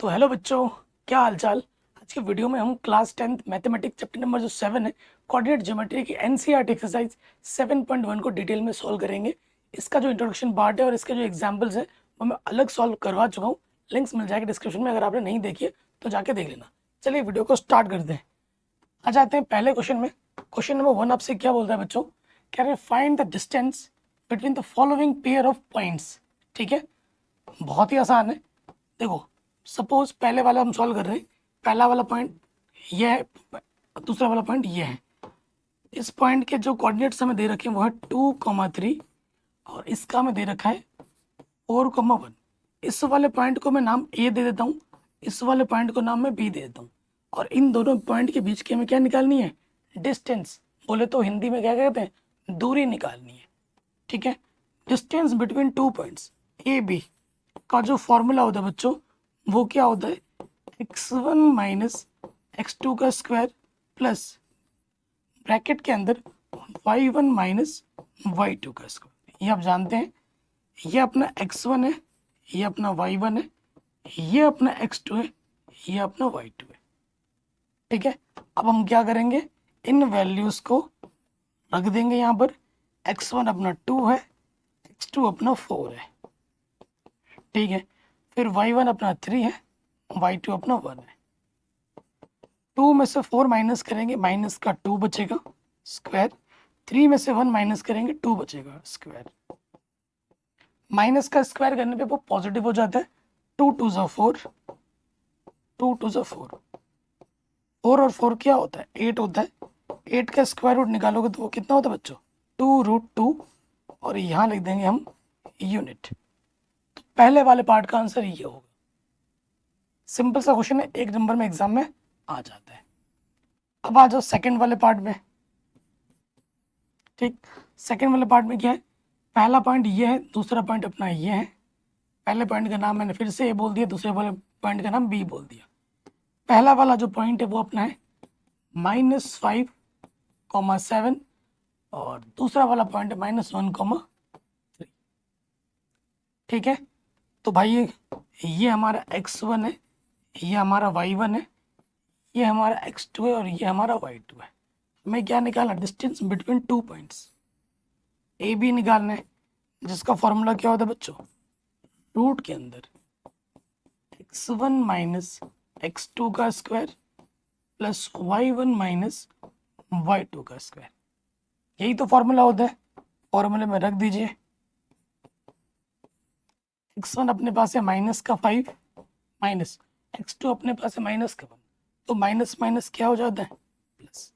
तो हेलो बच्चों, क्या हालचाल। आज की वीडियो में हम class 10th mathematics chapter number जो 7 है, कोऑर्डिनेट ज्योमेट्री की एनसीईआरटी एक्सरसाइज 7.1 को डिटेल में सॉल्व करेंगे। इसका जो इंट्रोडक्शन पार्ट है और इसके जो एग्जांपल्स है वो मैं अलग सॉल्व करवा चुका हूँ। लिंक्स मिल जाएगा डिस्क्रिप्शन में, अगर आपने नहीं देखी है तो जाके देख लेना। चलिए वीडियो को स्टार्ट करते हैं। आ जाते हैं पहले क्वेश्चन में। क्वेश्चन नंबर 1 आपसे क्या बोलता है बच्चों? कह रहे find the distance between the following pair of points. ठीक है, बहुत ही आसान है। देखो, सपोज पहले वाला हम सॉल्व कर रहे हैं। पहला वाला पॉइंट ये है, दूसरा वाला पॉइंट ये है। इस पॉइंट के जो कोऑर्डिनेट्स हमें दे रखे हैं वो है 2,3 और इसका हमें दे रखा है 4,1। इस वाले पॉइंट को मैं नाम ए दे देता हूँ, इस वाले पॉइंट को नाम मैं बी दे देता हूँ। और इन दोनों पॉइंट के बीच की हमें क्या निकालनी है? डिस्टेंस। बोले तो हिंदी में क्या कहते हैं? दूरी निकालनी है। ठीक है, distance between two points A B का जो फॉर्मूला होता है बच्चों, वो क्या होता है? x1 माइनस x2 का स्क्वायर प्लस ब्रैकेट के अंदर y1 माइनस y2 का स्क्वायर। ये आप जानते हैं, ये अपना x1 है, ये अपना y1 है, ये अपना x2 है, ये अपना y2 है। ठीक है, अब हम क्या करेंगे? इन वैल्यूज को रख देंगे यहाँ पर। x1 अपना 2 है, x2 अपना 4 है। ठीक है, फिर y1 अपना 3 है, y2 अपना 1 है। 2 में से 4 माइनस करेंगे, माइनस का 2 बचेगा स्क्वायर। 3 में से 1 माइनस करेंगे, 2 बचेगा स्क्वायर। माइनस का स्क्वायर करने पे वो पॉजिटिव हो जाता है। 2 2 ज़ा 4, 2 2 ज़ा 4, 4 और 4 क्या होता है? 8 होता है। 8 का स्क्वायर रूट निकालोगे तो वो कितना होता है बच्चों? 2√2। और यहाँ लिख देंगे हम यूनिट। तो पहले वाले पार्ट का आंसर ये होगा। सिंपल सा क्वेश्चन है, एक नंबर में एग्जाम में आ जाता है। अब आ जाओ सेकंड वाले पार्ट में। ठीक, सेकंड वाले पार्ट में क्या है? पहला पॉइंट ये है, दूसरा पॉइंट अपना ये है। पहले पॉइंट का नाम मैंने फिर से ए बोल दिया, दूसरे वाले पॉइंट का नाम बी बोल दिया। पहला वाला जो पॉइंट है वो अपना है -5,7 और दूसरा वाला पॉइंट है -1,3। ठीक है, तो भाई ये हमारा x1 है, ये हमारा y1 है, ये हमारा x2 है और ये हमारा y2 है। हमें क्या निकालना? Distance between two points A B निकालना है, जिसका फॉर्मूला क्या होता है बच्चों? रूट के अंदर x1 माइनस x2 का square plus y1 minus y2 का स्क्वायर। यही तो फॉर्मूला होता है। फॉर्मूले में रख दीजिए। x1 अपने पास है -5 माइनस x2 अपने पास है -1, तो माइनस माइनस क्या हो जाता है? प्लस।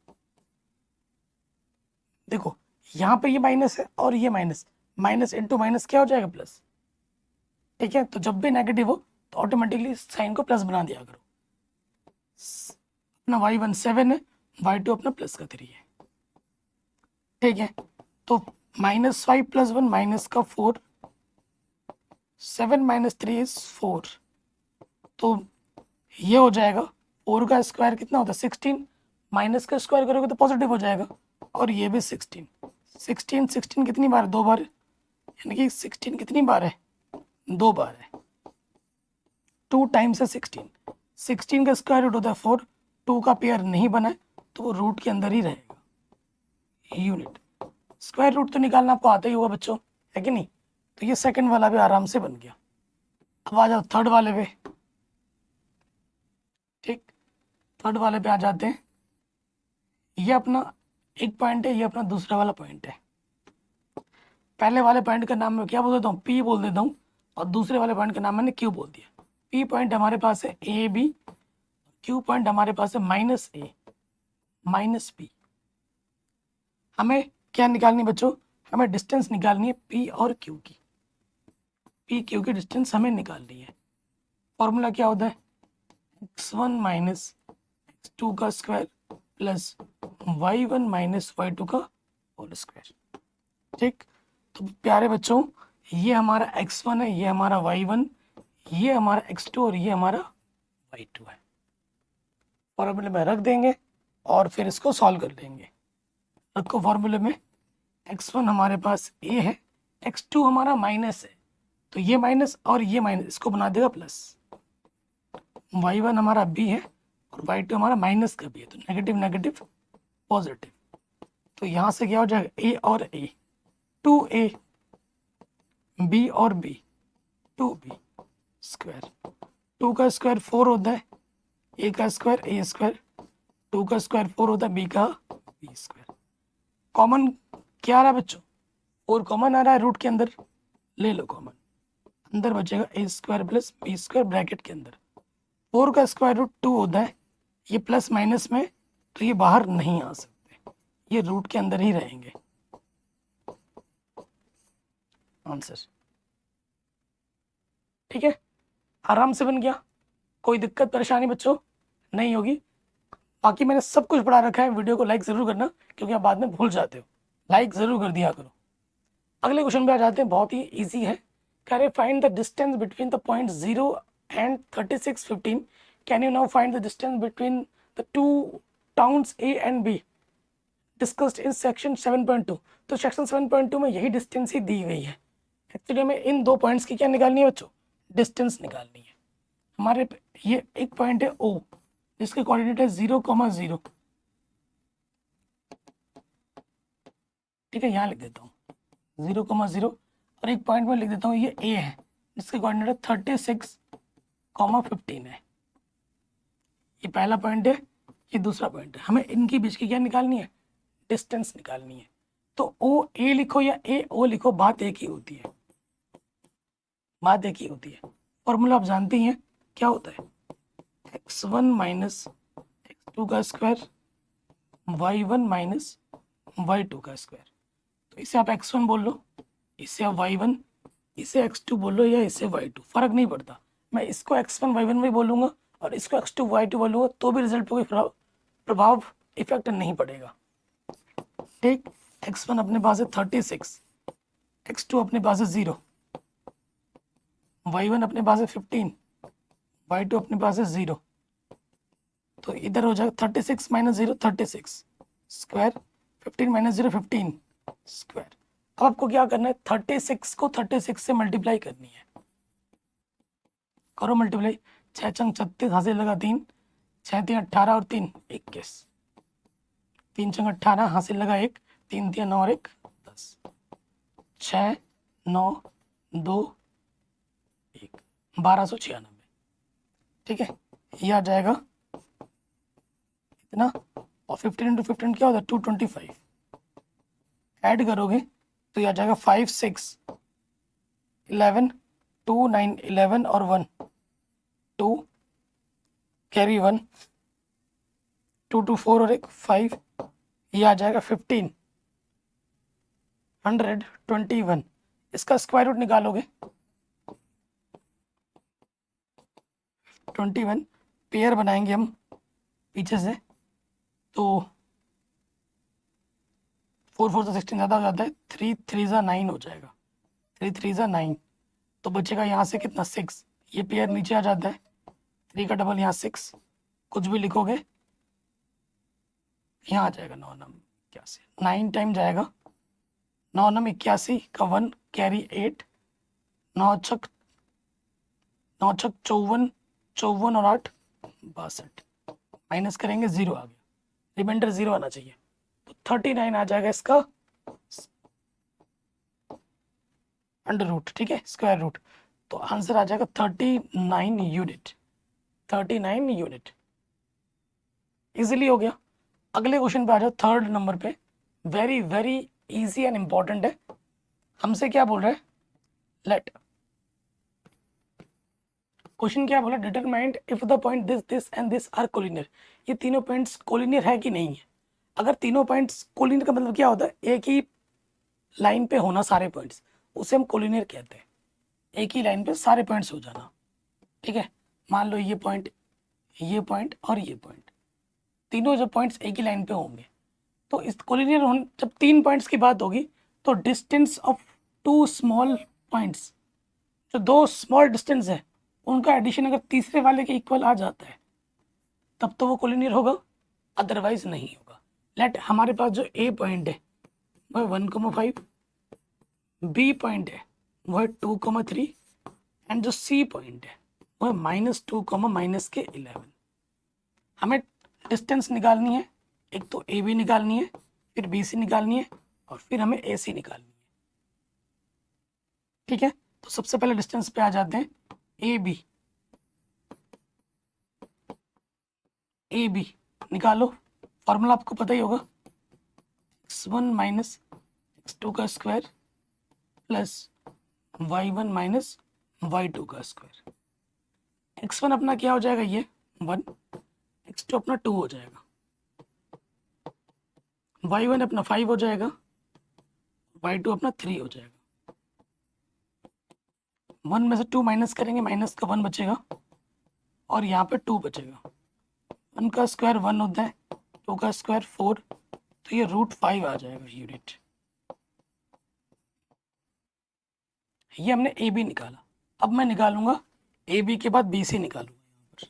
देखो, यहाँ पे ये माइनस है और ये माइनस, माइनस इंटू माइनस क्या हो जाएगा? प्लस। ठीक है, तो जब भी नेगेटिव हो तो ऑटोमेटिकली साइन को प्लस बना दिया करो। अपना y1 7 है, y2 अपना प्लस का 3 है। ठीक है, तो -5 + 1 माइनस का 4, 7 - 3 इज 4। तो ये हो जाएगा 4 का स्क्वायर कितना होता है? 16। माइनस का स्क्वायर करोगे तो पॉजिटिव हो जाएगा। और ये भी 16। 16 कितनी बार? 2 बार। यानी कि 16 कितनी बार है? 2 बार है। 2 टाइम्स है 16। 16 का स्क्वायर रूट होता है 4। 2 का पेयर नहीं बना है तो वो रूट के अंदर ही रहेगा। यूनिट स्क्वायर रूट तो निकालना आपको आता ही होगा बच्चों, है कि नहीं? तो ये सेकंड वाला भी आराम से बन गया। अब आ जाओ थर्ड वाले पे। ठीक, थर्ड वाले पे आ जाते हैं। ये अपना एक पॉइंट है, ये अपना दूसरा वाला पॉइंट है। पहले वाले पॉइंट का नाम मैं क्या बोल देता हूँ? पी बोल देता हूँ। और दूसरे वाले पॉइंट का नाम मैंने क्यू बोल दिया। पी पॉइंट हमारे पास है ए बी, क्यू पॉइंट हमारे पास है -a -b। हमें क्या निकालनी बच्चों? हमें डिस्टेंस निकालनी है पी और क्यू की। पी क्यू की डिस्टेंस हमें निकालनी है। फॉर्मूला क्या होता है? x1 माइनस x2 का square plus y1 minus y2 का होल स्क्वायर। ठीक, तो प्यारे बच्चों, ये हमारा x1 है, ये हमारा y1, ये हमारा x2 और ये हमारा y2 है। फॉर्मूले में रख देंगे और फिर इसको सॉल्व कर लेंगे। रखो फॉर्मूले में। x1 हमारे पास a है, x2 हमारा माइनस है, तो ये माइनस और ये माइनस इसको बना देगा प्लस। y1 हमारा बी है और y2 हमारा माइनस का बी है, तो नेगेटिव नेगेटिव पॉजिटिव। तो यहाँ से क्या हो जाएगा, a और a 2a, b और b 2b स्क्वायर। 2 का स्क्वायर 4 होता है, a का स्क्वायर a स्क्वायर, 2 का स्क्वायर 4 होता है, b का b स्क्वायर। कॉमन क्या आ रहा है बच्चों, 4 कॉमन आ रहा है रूट के अंदर, ले लो कॉमन, अंदर बचेगा a square plus b square bracket के अंदर। 4 का स्क्वायर रूट 2 होता है, ये प्लस माइनस में तो ये बाहर नहीं आ सकते, ये रूट के अंदर ही रहेंगे। आंसर ठीक है, आराम से बन गया, कोई दिक्कत परेशानी बच्चों नहीं होगी। बाकी मैंने सब कुछ पढ़ा रखा है, वीडियो को लाइक ज़रूर करना क्योंकि आप बाद में भूल जाते हो, लाइक ज़रूर कर दिया करो। अगले क्वेश्चन पे आ जाते हैं, बहुत ही इजी है। कह रहे find the distance between the point 0 and 3615, can you now find the distance between the two towns A and be discussed in section 7.2। तो सेक्शन 7.2 में यही डिस्टेंस ही दी गई है। एक्चुअली हमें इन दो पॉइंट्स की क्या निकालनी है बच्चों, डिस्टेंस निकालनी है। हमारे ये एक पॉइंट है O जिसके कोऑर्डिनेट है 0,0, ठीक है, यहाँ लिख देता हूँ 0,0, और एक पॉइंट में लिख देता हूँ ये A है जिसके कोऑर्डिनेट है 36,15 है। ये पहला पॉइंट है, ये दूसरा पॉइंट है। हमें इनके बीच की क्या निकालनी है, डिस्टेंस निकालनी है। तो OA लिखो या AO लिखो, बात एक ही होती है, बात एक ही होती है। फॉर्मूला आप जानते ही हैं, क्या होता है, x1 माइनस x2 का स्क्वायर y1 माइनस y2 का स्क्वायर। तो इसे आप x1 बोल लो, इसे आप y1, इसे x2 बोल लो या इसे y2, फर्क नहीं पड़ता। मैं इसको x1 y1 भी बोलूँगा और इसको x2 y2 बोलूँगा तो भी रिजल्ट पर कोई प्रभाव इफेक्ट नहीं पड़ेगा। ठीक, x1 अपने पास है 36, x2 अपने पास है 0, y1 अपने पास है 15, y2 अपने पास है 0। तो इधर हो जाएगा 36 माइनस 0 36 स्क्वायर, 15 माइनस 0 15 स्क्वायर। अब आपको क्या करना है, 36 को 36 से मल्टीप्लाई करनी है। करो मल्टीप्लाई, 6 चंग 36, हासिल लगा 3, 6 3 18 और 3 21, 3 चंग 18, हासिल लगा 1, 3 3 9 और 1 10, 6 9 2 1 1296। ठीक है, ये आ जाएगा इतना, और 15 इंटू 15 क्या होता है 225। ऐड करोगे तो ये आ जाएगा 5 6 11 2 9 11 और 1 2 कैरी 1 2 2 4 और 1 5, ये आ जाएगा 1521। इसका स्क्वायर रूट निकालोगे 21, पेयर बनाएंगे हम पीछे से, तो 4 4 से 16 ज़्यादा हो जाता है, 3 3 ज़ा 9 हो जाएगा, 3 3 ज़ा 9। तो बचेगा यहाँ से कितना 6, ये पेयर नीचे आ जाता है, 3 का डबल यहाँ 6, कुछ भी लिखोगे यहाँ आ जाएगा 9 9 81, 9 टाइम जाएगा, 9 9 81 का 1 कैरी 8, 9 छक 54 54 और 8 62, माइनस करेंगे 0 आ गया, रिमाइंडर 0 आना चाहिए, तो 39 आ जाएगा इसका अंडर रूट। ठीक है, स्क्वायर रूट, तो आंसर आ जाएगा 39 यूनिट, 39 यूनिट। इजीली हो गया। अगले क्वेश्चन पे आ जाओ, थर्ड नंबर पे, very very easy and important है। हमसे क्या बोल रहा है, लेट, क्वेश्चन क्या बोला, determined if the point this this and this are collinear. ये तीनों पॉइंट्स कोलिनियर है कि नहीं है। अगर तीनों पॉइंट्स कोलिनियर का मतलब क्या होता है, एक ही लाइन पे होना सारे पॉइंट्स, उसे हम कोलिनियर कहते हैं। एक ही लाइन पे सारे पॉइंट्स हो जाना। ठीक है, मान लो ये पॉइंट और ये पॉइंट, तीनों जब पॉइंट्स एक ही लाइन पे होंगे तो इस कोलिनियर होने, जब 3 पॉइंट्स की बात होगी तो डिस्टेंस ऑफ 2 स्मॉल पॉइंट्स, जो 2 स्मॉल डिस्टेंस है उनका एडिशन अगर तीसरे वाले के इक्वल आ जाता है तब तो वो कोलिनियर होगा, अदरवाइज नहीं होगा। लेट हमारे पास जो ए पॉइंट है वह 1,5, बी पॉइंट है वह 2,3 एंड जो सी पॉइंट है वो है -2 -11। हमें डिस्टेंस निकालनी है, एक तो ए बी निकालनी है, फिर बी सी निकालनी है, और फिर हमें ए सी निकालनी है। ठीक है, तो सबसे पहले डिस्टेंस पे आ जाते हैं। ए बी निकालो, फॉर्मूला आपको पता ही होगा, x1 माइनस x2 का square plus y1 minus y2 का स्क्वायर। x1 अपना क्या हो जाएगा, ये 1, x2 अपना 2 हो जाएगा, y1 अपना 5 हो जाएगा, y2 अपना 3 हो जाएगा। 1 में से 2 माइनस करेंगे, माइनस का 1 बचेगा, और यहाँ पे 2 बचेगा। 1 का स्क्वायर 1 होता है, 2 का स्क्वायर 4, तो ये √5 आ जाएगा यूनिट। ये हमने ए बी निकाला। अब मैं निकालूंगा ए बी के बाद बी सी निकालूंगा।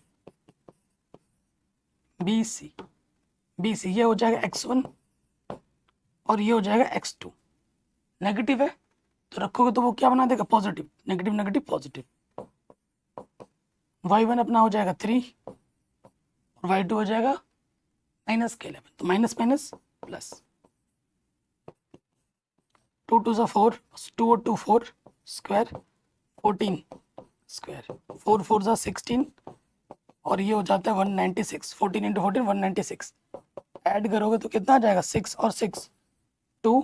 बी सी ये हो जाएगा x1 और ये हो जाएगा x2। नेगेटिव है तो रखोगे तो वो क्या बना देगा, positive. Negative negative positive. y1 अपना हो जाएगा 3 और y2 हो जाएगा -11, तो माइनस माइनस प्लस। 2 2 ज़ा 4, 2 और 2 4 स्क्वायर 14 स्क्वायर, 4 4 ज़ा 16, और ये हो जाता है 196। 14 × 14 196। ऐड करोगे तो कितना आ जाएगा, 6 और 6 2,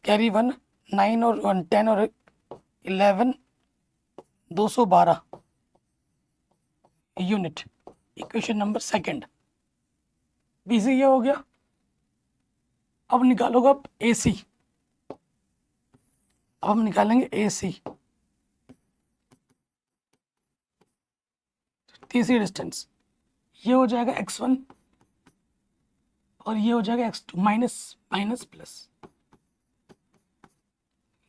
कैरी 1, 9 और 1 10 और 11 212 unit. Equation number second. BC ये हो गया। अब निकालोगे आप ए सी। अब हम निकालेंगे ए सी, तीसरी डिस्टेंस। ये हो जाएगा x1 और ये हो जाएगा x2, माइनस माइनस प्लस।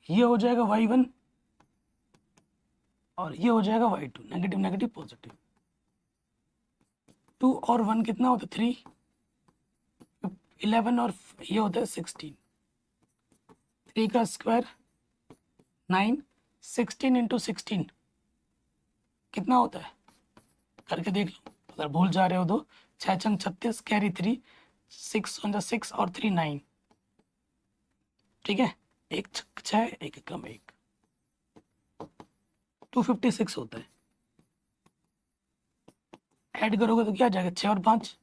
ये हो जाएगा y1 और ये हो जाएगा y2, नेगेटिव नेगेटिव पॉजिटिव। 2 और 1 कितना होता है, 3, 11 और ये होता है 16। 3 का स्क्वायर 9, 16 × 16 कितना होता है, करके देख लो अगर भूल जा रहे हो तो। 6 छंग 36, कैरी 3, 6 × 6 और 3 9। ठीक है, एक 6 एक कम 1, 256 होता है। ऐड करोगे तो क्या आ जाएगा, 6 और 5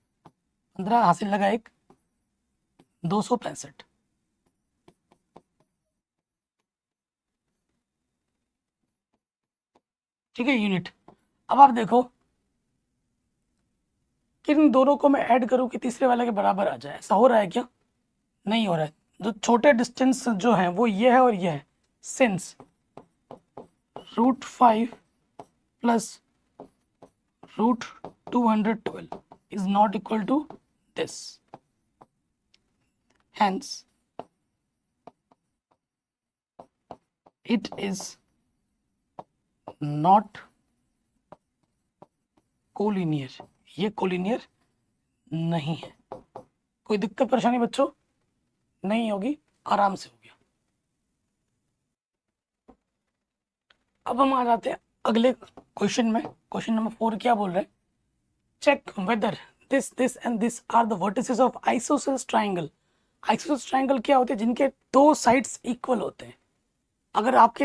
15, हासिल लगा 1, 265। ठीक है यूनिट। अब आप देखो कि इन दोनों को मैं ऐड करूं कि तीसरे वाले के बराबर आ जाए, ऐसा हो रहा है क्या, नहीं हो रहा है। जो छोटे डिस्टेंस जो है वो ये है और ये है। Since √5 plus √212 is not equal to this, hence it is not collinear. ये कोलिनियर नहीं है। कोई दिक्कत परेशानी बच्चों नहीं होगी, आराम से हो गया। अब हम आ जाते हैं अगले क्वेश्चन में। क्वेश्चन नंबर 4 क्या बोल रहे हैं, check whether this and this are the vertices of isosceles triangle. Isosceles triangle क्या होते हैं, जिनके 2 साइड्स इक्वल होते हैं। अगर आप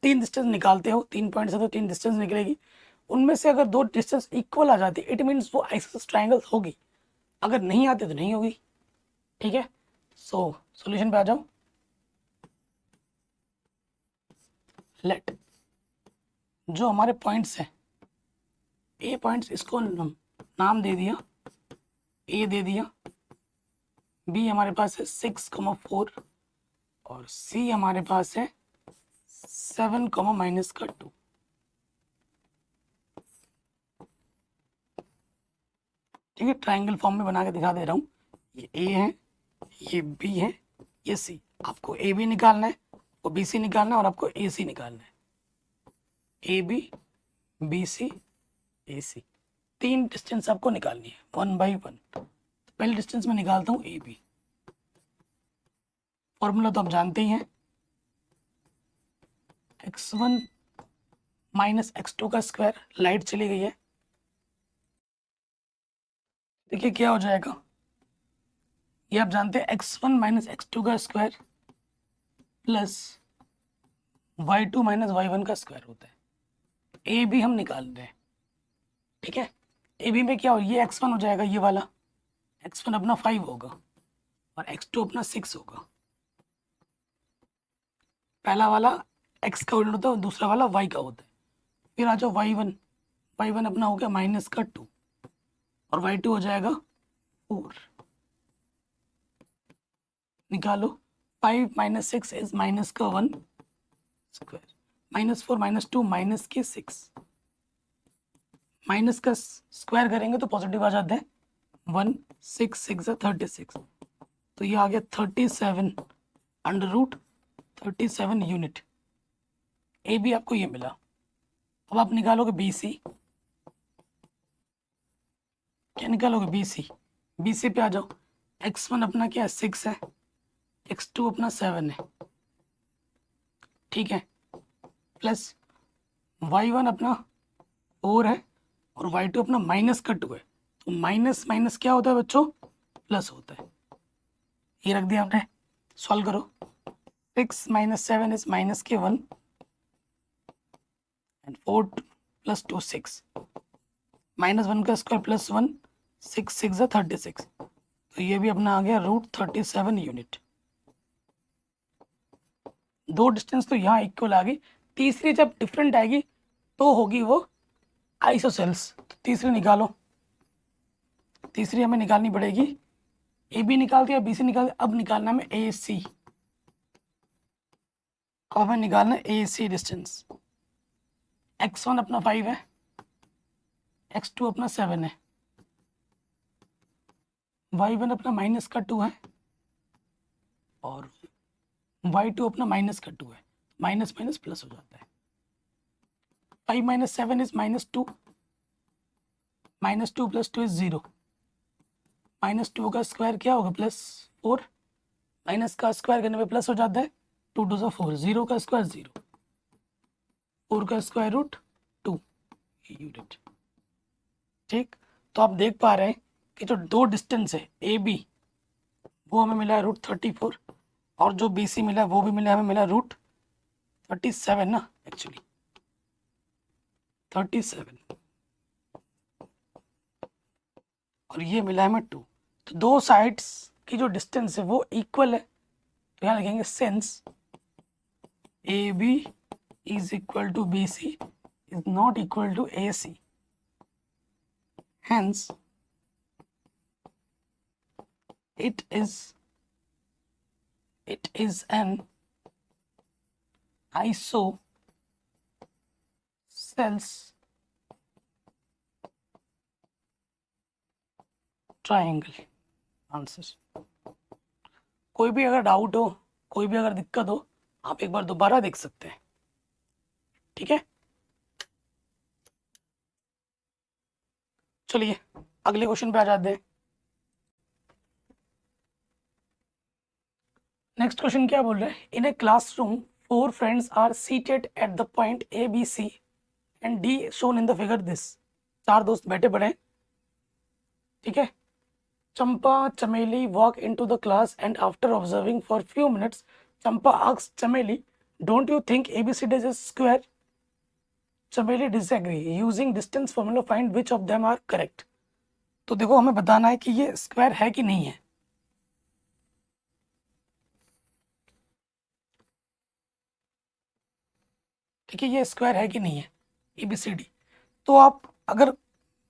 3 डिस्टेंस निकालते हो, 3 पॉइंट से तो 3 डिस्टेंस निकलेगी, उनमें से अगर 2 डिस्टेंस इक्वल आ जाती है इट मीन्स वो आइसोसेल्स ट्राइंगल होगी, अगर नहीं आते तो नहीं होगी। ठीक है, सॉल्यूशन पे आ जाओ। लेट जो हमारे पॉइंट्स हैं, ए पॉइंट्स, इसको नाम दे दिया, ए दे दिया, बी हमारे पास है 6,4 और सी हमारे पास है 7, -2। ठीक है, ट्रायंगल फॉर्म में बना के दिखा दे रहा हूँ। ये ए है, ये बी है, ये सी। आपको ए बी निकालना है, आपको बी सी निकालना है और आपको ए सी निकालना है। ए बी सी ए सी, 3 डिस्टेंस आपको निकालनी है 1 by 1। तो पहले डिस्टेंस में निकालता हूँ ए बी। फॉर्मूला तो आप जानते ही हैं, x1 माइनस एक्स टू का स्क्वायर, लाइट चली गई है। देखिए क्या हो जाएगा, ये आप जानते हैं x one minus x two का square plus y two minus y one का स्क्वायर होता है। ए बी हम निकाल रहे हैं, ठीक है। ए बी में क्या हो, ये एक्स वन हो जाएगा, ये वाला एक्स वन अपना 5 होगा और एक्स टू अपना 6 होगा। पहला वाला एक्स का यूनिट होता है, दूसरा वाला वाई का होता है। फिर आ जाओ वाई वन अपना हो गया माइनस का 2 और वाई टू हो जाएगा 4। निकालो, 5 माइनस 6 इज माइनस का 1 स्क्वायर, माइनस 4 माइनस 2 माइनस के 6, माइनस का स्क्वायर करेंगे तो पॉजिटिव आ जाता है 1, 6 6 36, तो ये आ गया 37 under root 37 unit. A B आपको ये मिला। अब आप निकालोगे बी सी, क्या निकालोगे बी सी, बी सी पे आ जाओ। एक्स वन अपना क्या है 6 है, एक्स टू अपना 7 है, ठीक है, प्लस वाई वन अपना 4 है और वाई टू अपना माइनस का 2 है। तो माइनस माइनस क्या होता है बच्चों, प्लस होता है। ये रख दिया हमने, सॉल्व करो। 6 माइनस 7 इज माइनस के 1 एंड 4 प्लस 2 6, माइनस 1 का स्क्वायर प्लस 1, 6 6 36, तो ये भी अपना आ गया रूट 37 यूनिट। दो डिस्टेंस तो यहाँ इक्वल आ गई, तीसरी जब डिफरेंट आएगी तो होगी वो आइसोसेल्स। तो तीसरी निकालो, तीसरी हमें निकालनी पड़ेगी। ए बी निकाल दिया, बी सी निकाल दिया, अब निकालना हमें ए सी। अब हमें निकालना है ए सी डिस्टेंस। एक्स वन अपना 5 है, एक्स टू अपना 7 है, वाई वन अपना माइनस का 2 है और वाई टू अपना माइनस का 2 है। माइनस माइनस प्लस हो जाता है। 5 minus 7 is minus 2, minus 2 plus 2 is 0, minus 2 का स्क्वायर क्या होगा प्लस 4, माइनस का स्क्वायर करने पे प्लस हो जाता है, 2 2 4, 0 का स्क्वायर 0, 4 का स्क्वायर रूट 2 यूनिट। ठीक, तो आप देख पा रहे हैं कि जो दो डिस्टेंस है ए बी वो हमें मिला है रूट 34 और जो बी सी मिला है वो भी मिला, हमें मिला रूट 37 ना, एक्चुअली 37 और ये मिला है हमें 2। तो दो साइड्स की जो डिस्टेंस है वो इक्वल है, तो यहाँ लिखेंगे since A B is equal to B C is not equal to A C, hence it is an isosceles triangle। Answer. कोई भी अगर डाउट हो, कोई भी अगर दिक्कत हो, आप एक बार दोबारा देख सकते हैं, ठीक है। चलिए अगले क्वेश्चन पे आ जाते हैं। नेक्स्ट क्वेश्चन क्या बोल रहा है, in a classroom 4 friends are seated at the point A B C and D shown in the figure this. 4 दोस्त बैठे पड़े हैं, ठीक है। Champa Chameli walk into the class and after observing for few minutes Champa asks Chameli, don't you think ABCD is a square? Chameli disagree, using distance formula find which of them are correct. तो देखो हमें बताना है कि ये स्क्वायर है कि नहीं है। ठीक है, ये स्क्वायर है कि नहीं है ABCD। तो आप अगर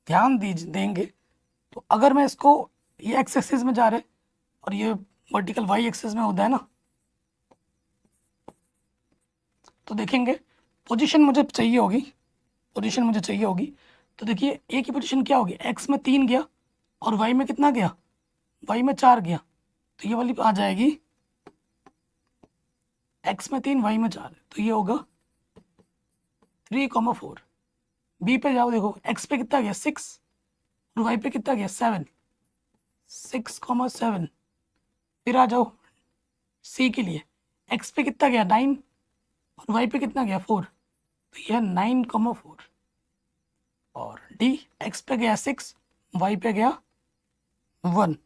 ध्यान देंगे तो अगर मैं इसको, ये एक्स एक्सिस में जा रहा है और ये वर्टिकल वाई एक्सिस में होता है ना, तो देखेंगे पोजीशन मुझे चाहिए होगी, पोजीशन मुझे चाहिए होगी। तो देखिए ए की पोजीशन क्या होगी, एक्स में 3 गया और वाई में कितना गया, वाई में 4 गया, तो ये वाली आ जाएगी एक्स में 3 वाई में 4, तो ये होगा 3,4। बी पे जाओ, देखो एक्स पे कितना गया 6 और वाई पे कितना गया 7, 6,7। फिर आ जाओ सी के लिए, एक्स पे कितना गया 9 और वाई पे कितना गया 4, तो यह 9,4 और डी एक्स पे गया 6, वाई पे गया 1,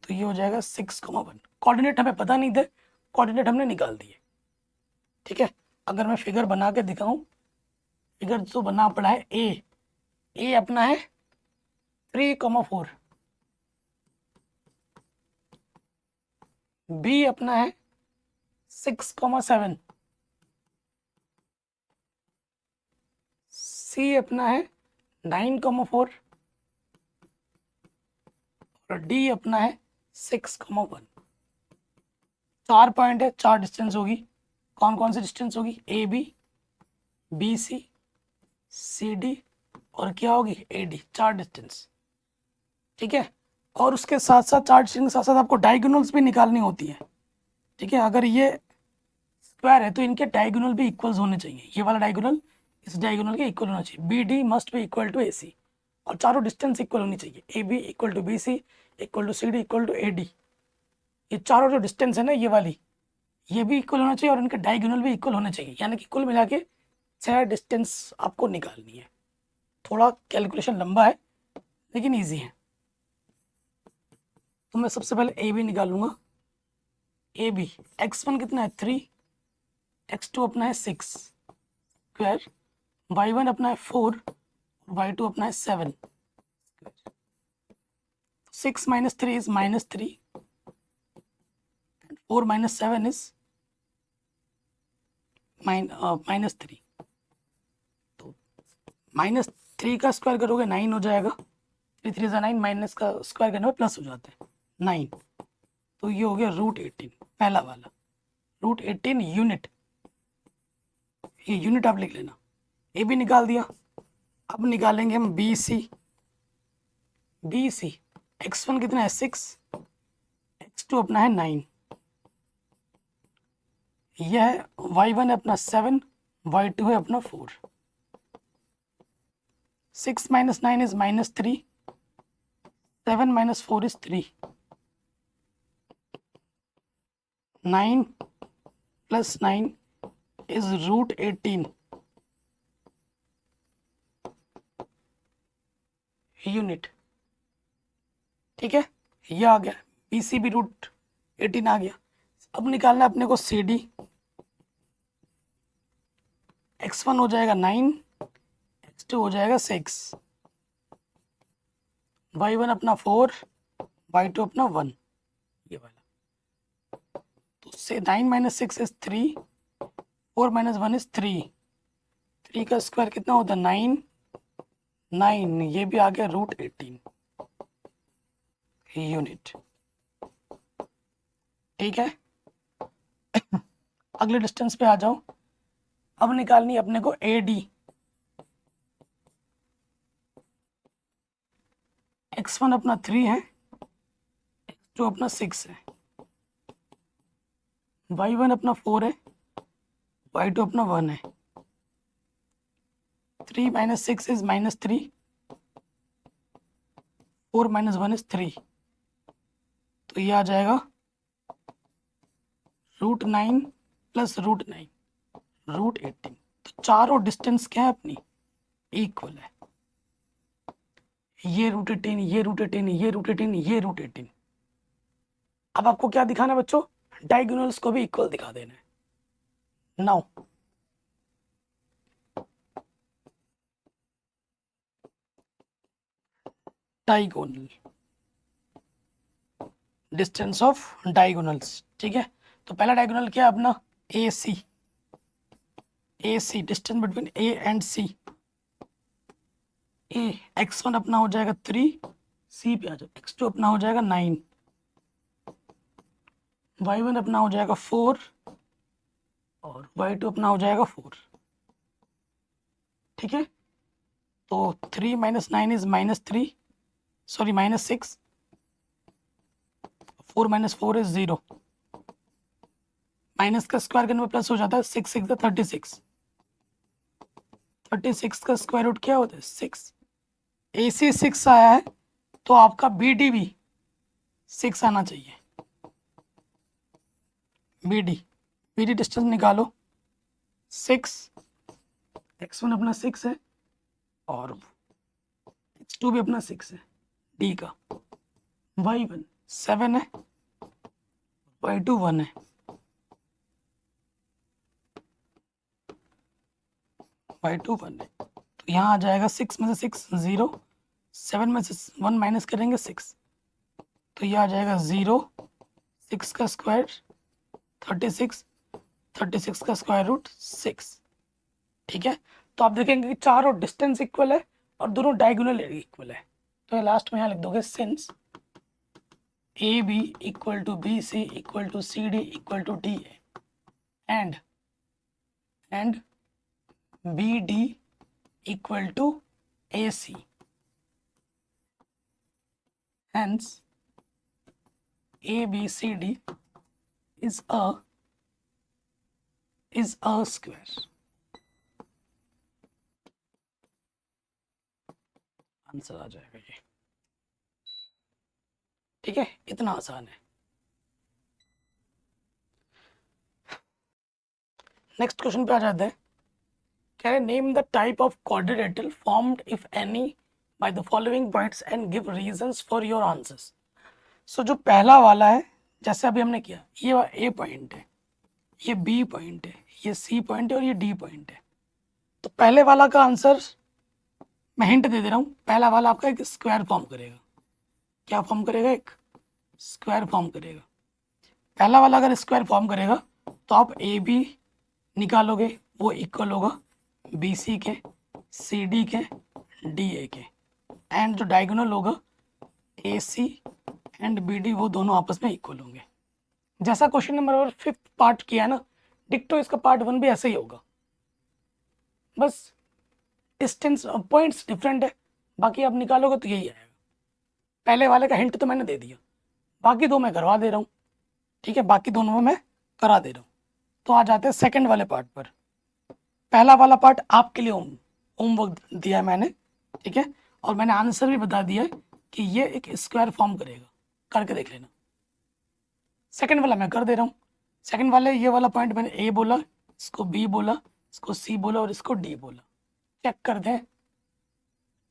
तो ये हो जाएगा 6,1। कोऑर्डिनेट हमें पता नहीं थे, कोऑर्डिनेट हमने निकाल दिए। ठीक है, अगर मैं फिगर बना के दिखाऊं, फिगर तो बना पड़ा है ए अपना है 3,4, बी अपना है 6,7, सी अपना है 9,4 और डी अपना है 6,1। 4 पॉइंट है, 4 डिस्टेंस होगी। कौन कौन सी डिस्टेंस होगी? ए बी सी डी और क्या होगी? A D. 4 डिस्टेंस। ठीक है, और उसके साथ साथ 4 डिस्टेंस के साथ साथ आपको डायगोनल्स भी निकालनी होती है। ठीक है, अगर ये स्क्वायर है तो इनके डायगोनल भी इक्वल्स होने चाहिए। ये वाला डायगोनल इस डायगोनल के इक्वल होना चाहिए। B D must be equal to A C, और चारों डिस्टेंस इक्वल होनी चाहिए। A B equal to B C equal to C D equal to A D. ये चारों जो डिस्टेंस है ना, ये वाली, ये भी इक्वल होना चाहिए और इनके डायगोनल भी इक्वल होने चाहिए। यानी कि कुल मिला के 6 डिस्टेंस आपको निकालनी है। थोड़ा कैलकुलेशन लंबा है लेकिन ईजी है। तो मैं सबसे पहले ए बी निकालूंगा। ए बी x1 कितना है? 3, x2 अपना है 6 स्क्वायर, y1 अपना है 4, y2 अपना है 7। 6 minus 3 is -3 and 4 minus 7 is -3। तो -3 का स्क्वायर करोगे 9 हो जाएगा। 3 3 9, माइनस का स्क्वायर करने में प्लस हो जाता है 9। तो ये हो गया √18, पहला वाला √18 यूनिट। ये यूनिट आप लिख लेना। ए भी निकाल दिया। अब निकालेंगे हम बी सी। x1 कितना है? 6, x2 अपना है 9, यह है y1 है अपना 7, y2 है अपना 4। 6 minus 9 is -3, 7 minus 4 is 3, 9 plus 9 is √18 unit. ठीक है, ये आ गया। बी सी भी √18 आ गया। अब निकालना अपने को सी डी। x1 हो जाएगा 9, x2 हो जाएगा 6, y1 अपना 4, y2 अपना 1, ये वाला। तो से 9 minus 6 is 3, 4 minus 1 is 3। 3 का स्क्वायर कितना होता है? 9। ये भी आ गया √18 यूनिट। ठीक है, अगले डिस्टेंस पे आ जाओ। अब निकालनी अपने को ए डी। x1 अपना 3 है, x2 अपना 6 है, y1 अपना 4 है, y2 अपना 1 है। 3 minus 6 is -3, 4 minus 1 is 3। तो ये आ जाएगा √9 प्लस √9 √18। तो चारों डिस्टेंस क्या है अपनी? इक्वल है। ये √18, ये √18, ये √18, ये √18। अब आपको क्या दिखाना है बच्चों? डायगोनल्स को भी इक्वल दिखा देना है। Now diagonal, distance of diagonals. ठीक है, तो पहला डायगोनल क्या है अपना? A C. Distance between A and C. A x1 अपना हो जाएगा 3, सी पे आ जाओ, x2 अपना हो जाएगा 9, y1 अपना हो जाएगा 4 और y2 अपना हो जाएगा 4। ठीक है, तो 3 minus 9 is -3, sorry -6, 4 minus 4 is 0। Minus का स्क्वायर करने में प्लस हो जाता है। 6 6 36, 36 का स्क्वायर रूट क्या होता है? 6। ए सी 6 आया है तो आपका बी डी भी 6 आना चाहिए। बी डी डिस्टेंस निकालो। 6 x1 अपना 6 है और x2 भी अपना 6 है, d का y1 7 है, y2 1 है, y2 1 है। तो यहाँ आ जाएगा 6 में से 6 0, 7 में से 1 माइनस करेंगे 6, तो ये आ जाएगा 0, 6 का स्क्वायर 36, 36 का स्क्वायर रूट 6। ठीक है, तो आप देखेंगे कि चारों डिस्टेंस इक्वल है और दोनों डायगोनल इक्वल है। तो लास्ट में यहाँ लिख दोगे since A B equal to B C equal to C D equal to D A and B D equal to A C, hence ABCD is a square। Answer आ जाएगा ये। ठीक है, इतना आसान है। नेक्स्ट क्वेश्चन पे आ जाते हैं। कह रहे name the type of quadrilateral formed if any by the following points and give reasons for your answers. So जो पहला वाला है, जैसे अभी हमने किया, ये ए पॉइंट है, ये बी पॉइंट है, ये सी पॉइंट है और ये डी पॉइंट है। तो पहले वाला का आंसर मैं हिंट दे रहा हूँ, पहला वाला आपका एक स्क्वायर फॉर्म करेगा। क्या फॉर्म करेगा? एक स्क्वायर फॉर्म करेगा। पहला वाला अगर स्क्वायर फॉर्म करेगा तो आप ए बी निकालोगे, वो इक्वल होगा बी सी के, सी डी के, डी ए के, एंड जो डायगोनल होगा ए सी एंड बी डी, वो दोनों आपस में इक्वल होंगे। जैसा क्वेश्चन नंबर 5 पार्ट किया ना, डिक्टो इसका पार्ट 1 भी ऐसे ही होगा, बस डिस्टेंस पॉइंट्स डिफरेंट है, बाकी आप निकालोगे तो यही आएगा। पहले वाले का हिंट तो मैंने दे दिया, बाकी दो मैं करवा दे रहा हूँ। ठीक है, बाकी दोनों में मैं करा दे रहा हूँ। तो आ जाते हैं सेकंड वाले पार्ट पर। पहला वाला पार्ट आपके लिए होमवर्क दिया है मैंने, ठीक है, और मैंने आंसर भी बता दिया है कि ये एक स्क्वायर फॉर्म करेगा, करके देख लेना। सेकंड वाला मैं कर दे रहा हूँ। सेकंड वाले ये वाला पॉइंट मैंने ए बोला, इसको बी बोला, इसको सी बोला और इसको डी बोला। चेक कर दें,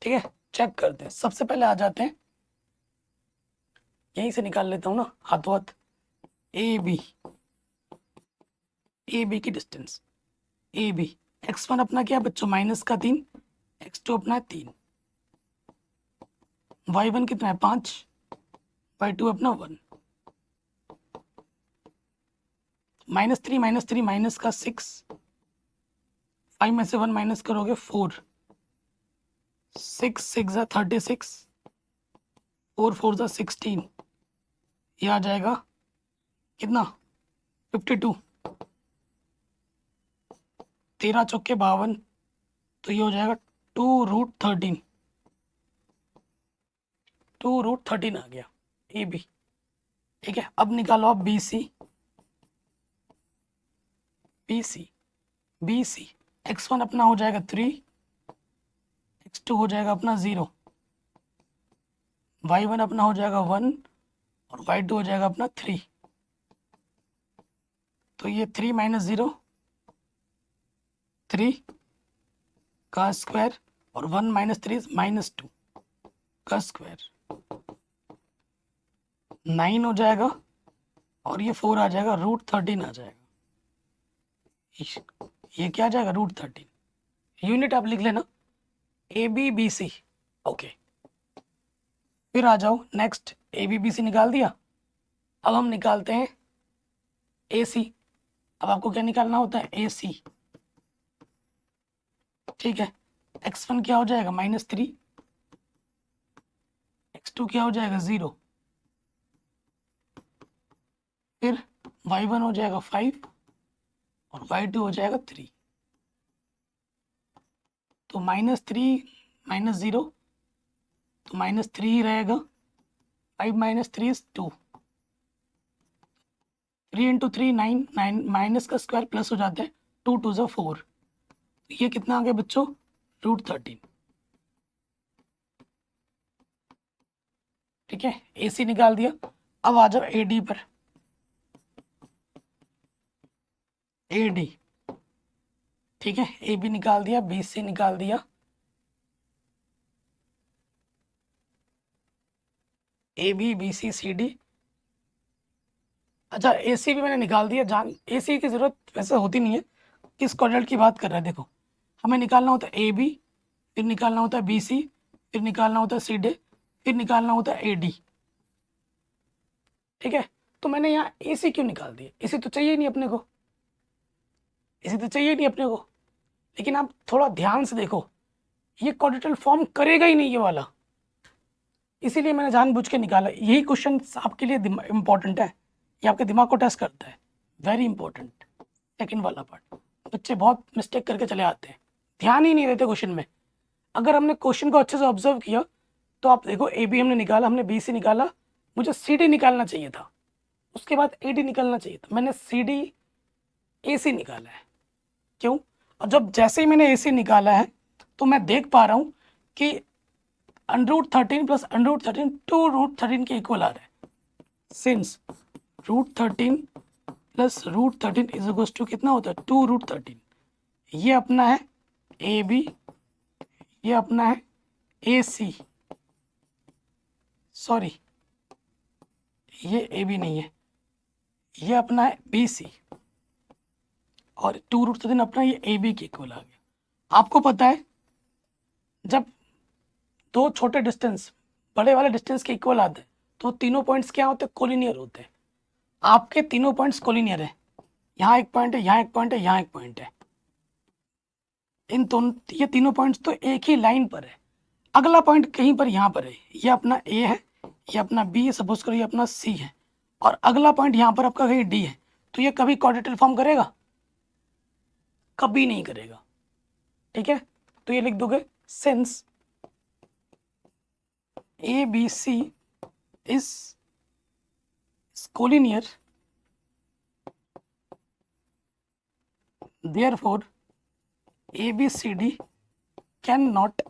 ठीक है, चेक करते हैं। सबसे पहले आ जाते हैं, यहीं से निकाल लेता हूँ ना हाथों हाथ। ए बी की डिस्टेंस, ए बी x1 अपना क्या बच्चों माइनस का 3, x2 अपना है 3, y1 कितना है 5, y2 अपना 1, -3 माइनस का 6, 5 में से 1 माइनस करोगे 4, 6 6 36, 4 4 16, ये आ जाएगा कितना 52, 13 चौके 52, तो ये हो जाएगा 2√13, 2√13 आ गया ए बी। ठीक है, अब निकालो आप बी सी x1 अपना हो जाएगा 3, x2 हो जाएगा अपना 0, y1 अपना हो जाएगा 1 और y2 हो जाएगा अपना 3। तो ये 3 - 0 3 का स्क्वायर और 1 - 3 -2 का स्क्वायर, 9 हो जाएगा और ये 4 आ जाएगा, √13 आ जाएगा। ये क्या आ जाएगा √13। यूनिट आप लिख लेना ABBC। ओके, फिर आ जाओ नेक्स्ट, ABBC निकाल दिया। अब हम निकालते हैं AC। अब आपको क्या निकालना होता है? AC। ठीक है, x1 क्या हो जाएगा -3, x2 क्या हो जाएगा 0, फिर y1 हो जाएगा 5 और y2 हो जाएगा 3। तो -3 - 0 तो -3 ही रहेगा, 5 - 3 is 2, 3 × 3 9, 9 माइनस का स्क्वायर प्लस हो जाता है, 2 2 = 4। ये कितना आ गया बच्चों? √13। ठीक है, AC निकाल दिया। अब आ जाओ AD पर। AD ठीक है, ए बी निकाल दिया, बी सी निकाल दिया, A B B C C D. अच्छा, ए सी भी मैंने निकाल दिया। जान, ए सी की ज़रूरत वैसे होती नहीं है। किस क्वाड्रेंट की बात कर रहा है देखो, हमें निकालना होता है ए बी, फिर निकालना होता है बी सी, फिर निकालना होता है सी डी, फिर निकालना होता है ए डी। ठीक है, तो मैंने यहाँ ए सी क्यों निकाल दिया? ए सी तो चाहिए नहीं अपने को, ए सी तो चाहिए नहीं अपने को। लेकिन आप थोड़ा ध्यान से देखो, ये क्वाड्रेटल फॉर्म करेगा ही नहीं ये वाला, इसीलिए मैंने जानबूझ के निकाला। यही क्वेश्चन आपके लिए इंपॉर्टेंट है, ये आपके दिमाग को टेस्ट करता है, वेरी इंपॉर्टेंट। सेकंड वाला पार्ट बच्चे बहुत मिस्टेक करके चले आते हैं, ध्यान ही नहीं देते क्वेश्चन में। अगर हमने क्वेश्चन को अच्छे से ऑब्जर्व किया तो आप देखो, ए बी हमने निकाला, हमने बी सी निकाला, मुझे सी डी निकालना चाहिए था, उसके बाद ए डी निकालना चाहिए था, मैंने सी डी ए सी निकाला है। क्यों? और जब जैसे ही मैंने ए सी निकाला है तो मैं देख पा रहा हूँ कि √13 प्लस √13 2√13 के इक्वल आ रहा है। Since √13 plus √13 is equal to कितना होता है? 2√13। ये अपना है ए बी, ये अपना है ए सी, सॉरी ये ए बी नहीं है, ये अपना है बी सी, और 2√13 अपना ये ए बी के इक्वल आ गया। आपको पता है, जब दो छोटे डिस्टेंस बड़े वाले डिस्टेंस के इक्वल आते हैं तो तीनों पॉइंट्स क्या होते हैं? कोलिनियर होते हैं। आपके तीनों पॉइंट्स कोलिनियर है, यहाँ एक पॉइंट है, यहाँ एक पॉइंट है, यहाँ एक पॉइंट है। इन दोनों, ये तीनों पॉइंट्स तो एक ही लाइन पर है। अगला पॉइंट कहीं पर यहाँ पर है, ये अपना ए है, ये अपना बी है, सपोज करो ये अपना सी है, और अगला पॉइंट यहाँ पर आपका कहीं डी है। तो ये कभी क्वाड्रेटल फॉर्म करेगा? कभी नहीं करेगा। ठीक है, तो ये लिख दोगे, since A B C is collinear, therefore ABCD cannot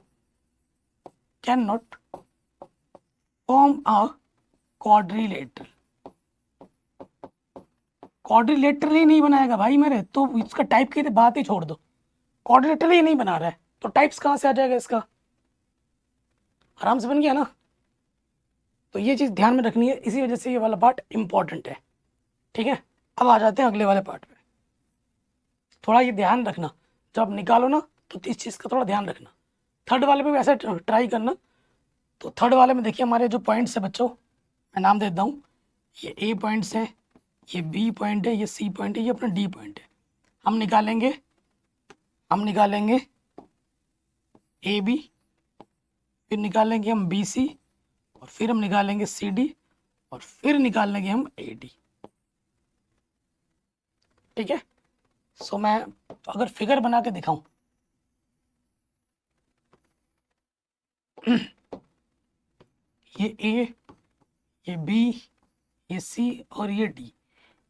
form a quadrilateral। Quadrilateral ही नहीं बनाएगा भाई मेरे, तो इसका टाइप की बात ही छोड़ दो, क्वाड्रिलेटरल ही नहीं बना रहा है तो टाइप्स कहाँ से आ जाएगा इसका? आराम से बन गया ना। तो ये चीज़ ध्यान में रखनी है, इसी वजह से ये वाला पार्ट इंपॉर्टेंट है। ठीक है, अब आ जाते हैं अगले वाले पार्ट पे। थोड़ा ये ध्यान रखना, जब निकालो ना तो इस चीज़ का थोड़ा ध्यान रखना। थर्ड वाले में भी ऐसे ट्राई करना। तो थर्ड वाले में देखिए, हमारे जो पॉइंट्स है बच्चों, मैं नाम देता हूँ, ये ए पॉइंट्स हैं, ये बी पॉइंट है, ये सी पॉइंट है, ये अपना डी पॉइंट है। हम निकालेंगे ए बी, फिर निकालेंगे हम बी सी, और फिर हम निकालेंगे सी डी, और फिर निकालेंगे हम ए डी। ठीक है, सो मैं अगर फिगर बना के दिखाऊं, ये ए, ये बी, ये सी और ये डी।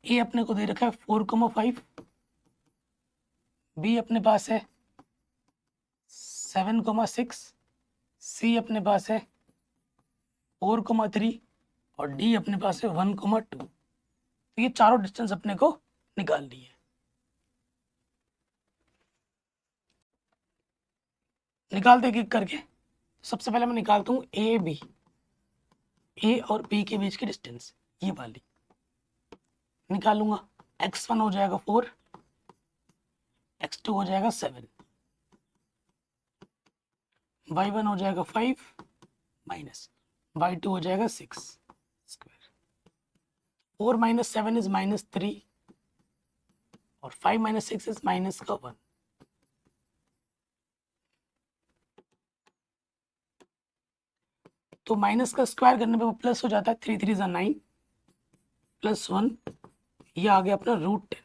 ए अपने को दे रखा है 4,5, बी अपने पास है 7,6, सी अपने पास है 4,3, और डी अपने पास है 1,2। तो ये चारों डिस्टेंस अपने को निकाल ली है। निकालते एक एक करके। सबसे पहले मैं निकालता हूँ ए बी, ए और बी के बीच की डिस्टेंस, ये वाली निकालूंगा। x1 हो जाएगा 4, x2 हो जाएगा 7, y1 हो जाएगा 5 माइनस y2 हो जाएगा 6 स्क्वायर। 4 माइनस 7 इज -3, और 5 माइनस 6 इज -1। तो माइनस का स्क्वायर करने पे वो प्लस हो जाता है, 3 3 9 प्लस 1, ये आ गया अपना √10।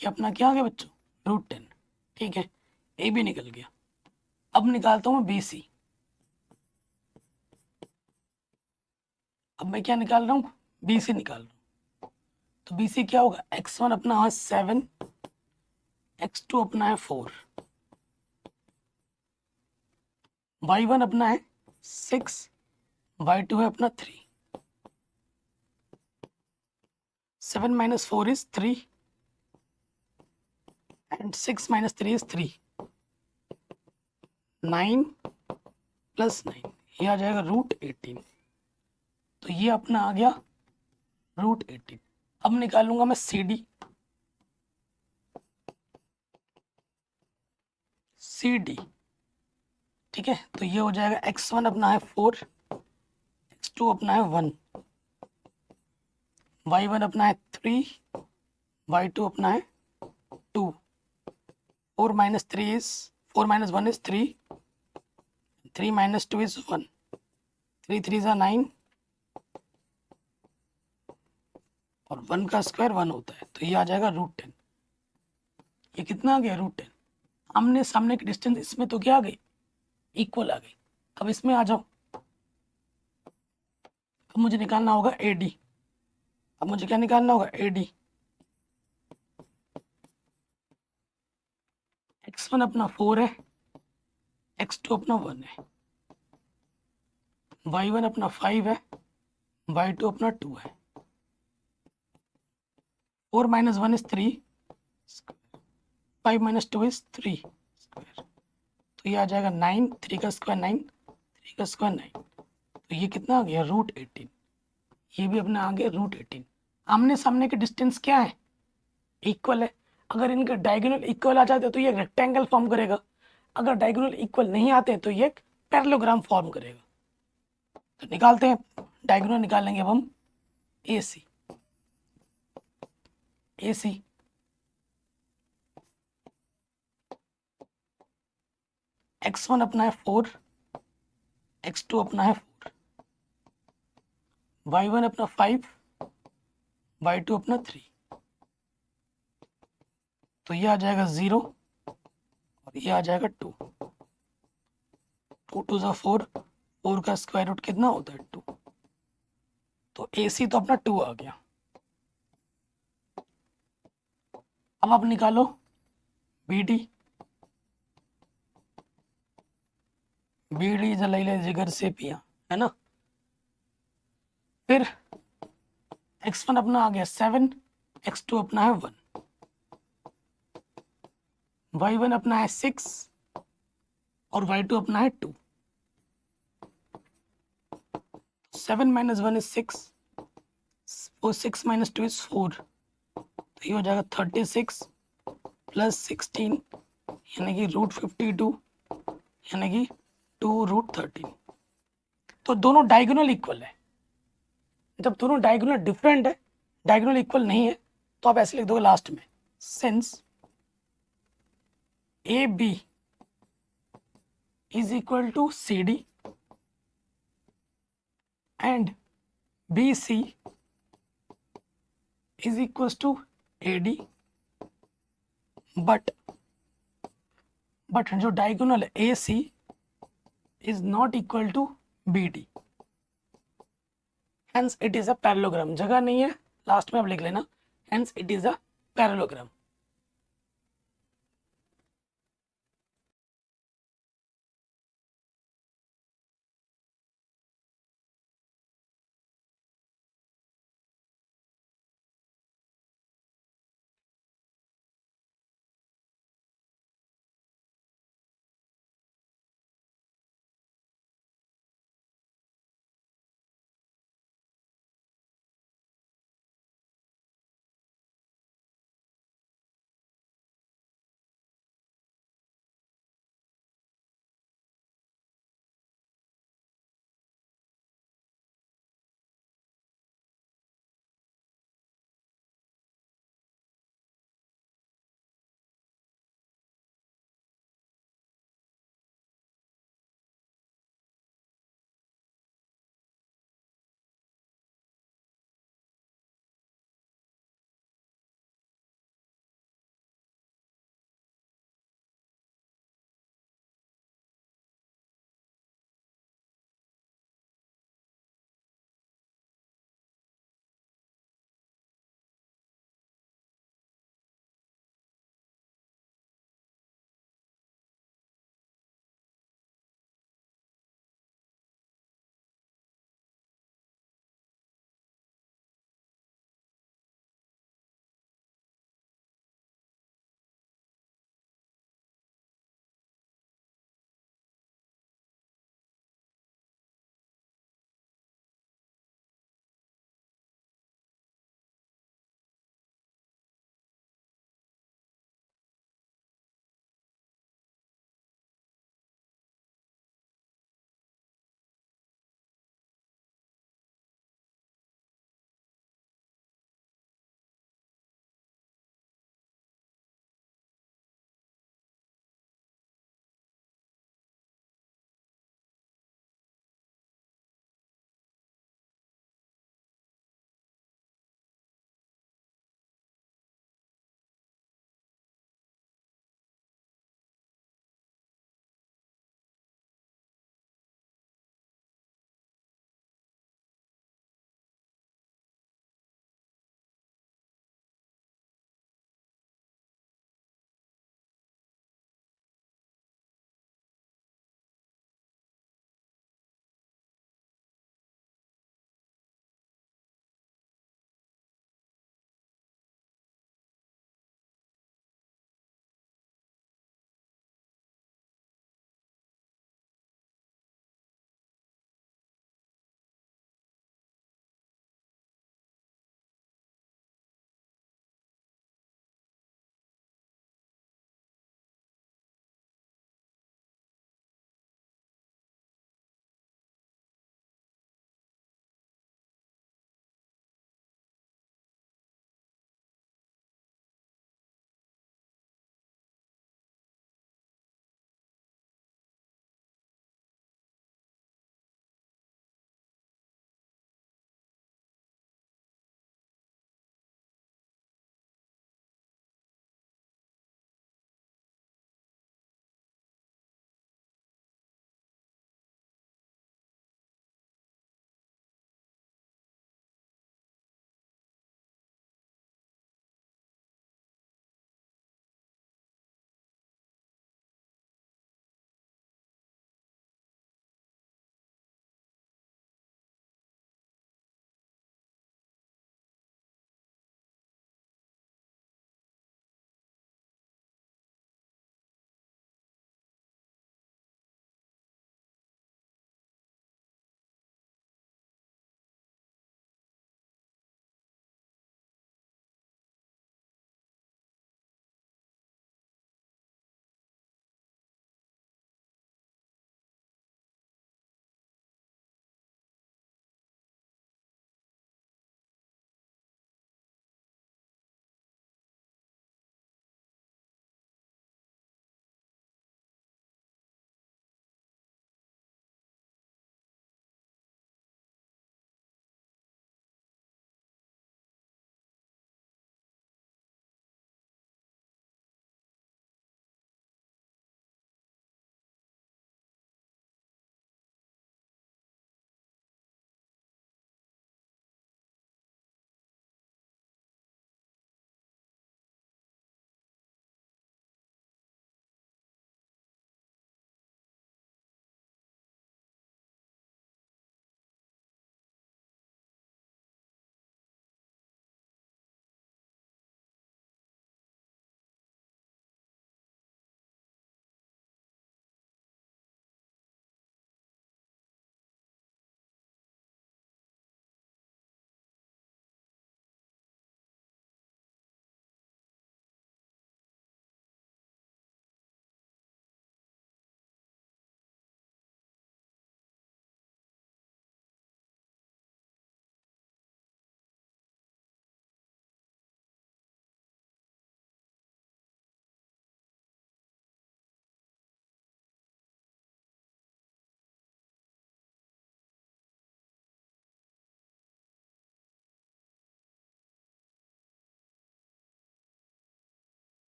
ये अपना क्या आ गया बच्चों? √10। ठीक है, ए भी निकल गया। अब निकालता हूँ मैं बी सी। अब मैं क्या निकाल रहा हूँ? बी सी निकाल रहा हूँ। तो बी सी क्या होगा? x1 अपना है 7, x2 अपना है 4, y1 अपना है 6, y2 है अपना 3। 7 - 4 is 3, and 6 minus 3 is 3, 9 plus 9, ये आ जाएगा √18। तो ये अपना आ गया √18। अब निकालूंगा मैं CD। ठीक है, तो ये हो जाएगा x1 अपना है 4, x2 अपना है 1, y1 अपना है 3, y2 अपना है 2। 4 minus 3 is 4 minus 1 is 3, 3 minus 2 is 1, 3 3 ज़ा 9 और 1 का स्क्वायर 1 होता है, तो ये आ जाएगा √10। ये कितना आ गया √10। आमने सामने की डिस्टेंस इसमें तो क्या आ गई, इक्वल आ गई। अब इसमें आ जाओ, अब मुझे निकालना होगा AD। अब मुझे क्या निकालना होगा, AD। x1 अपना 4 है, x2 अपना 1 है, y1 अपना 5 है, y2 अपना 2 है। 4 minus 1 is 3, 5 minus 2 is 3 square, तो ये आ जाएगा 9, 3 का स्क्वायर 9, 3 का स्क्वायर 9, तो ये कितना आ गया √18। ये भी अपना आ गया √18। आमने सामने के डिस्टेंस क्या है, इक्वल है। अगर इनके डायगोनल इक्वल आ जाते तो ये रेक्टेंगल फॉर्म करेगा, अगर डायगोनल इक्वल नहीं आते तो ये एक पैरेललोग्राम फॉर्म करेगा। तो निकालते हैं, डायगोनल निकालेंगे अब हम AC। x1 अपना है 4, x2 अपना है 4, y1 अपना 5, y2 अपना 3, तो ये आ जाएगा 0 और ये आ जाएगा 2, 2 2 ज़ा 4, 4 का स्क्वायर रूट कितना होता है 2, तो AC तो अपना 2 आ गया। अब आप निकालो BD। BD ले जिगर से पिया, है ना। फिर x1 अपना आ गया 7, x2 अपना है 1, y1 अपना है 6 और y2 अपना है 2। 7 माइनस 1 इज 6, और 6 माइनस 2 इज 4, तो ये हो जाएगा 36 प्लस 16 यानी कि √52 यानी कि 2√13। तो दोनों डायगोनल इक्वल है। जब दोनों डायगोनल डिफरेंट है, डायगोनल इक्वल नहीं है, तो आप ऐसे लिख दोगे लास्ट में, since AB is equal to CD and BC is equal to AD, but जो diagonal AC is not equal to BD, hence it is a parallelogram. जगह नहीं है, लास्ट में आप लिख लेना, hence it is a parallelogram.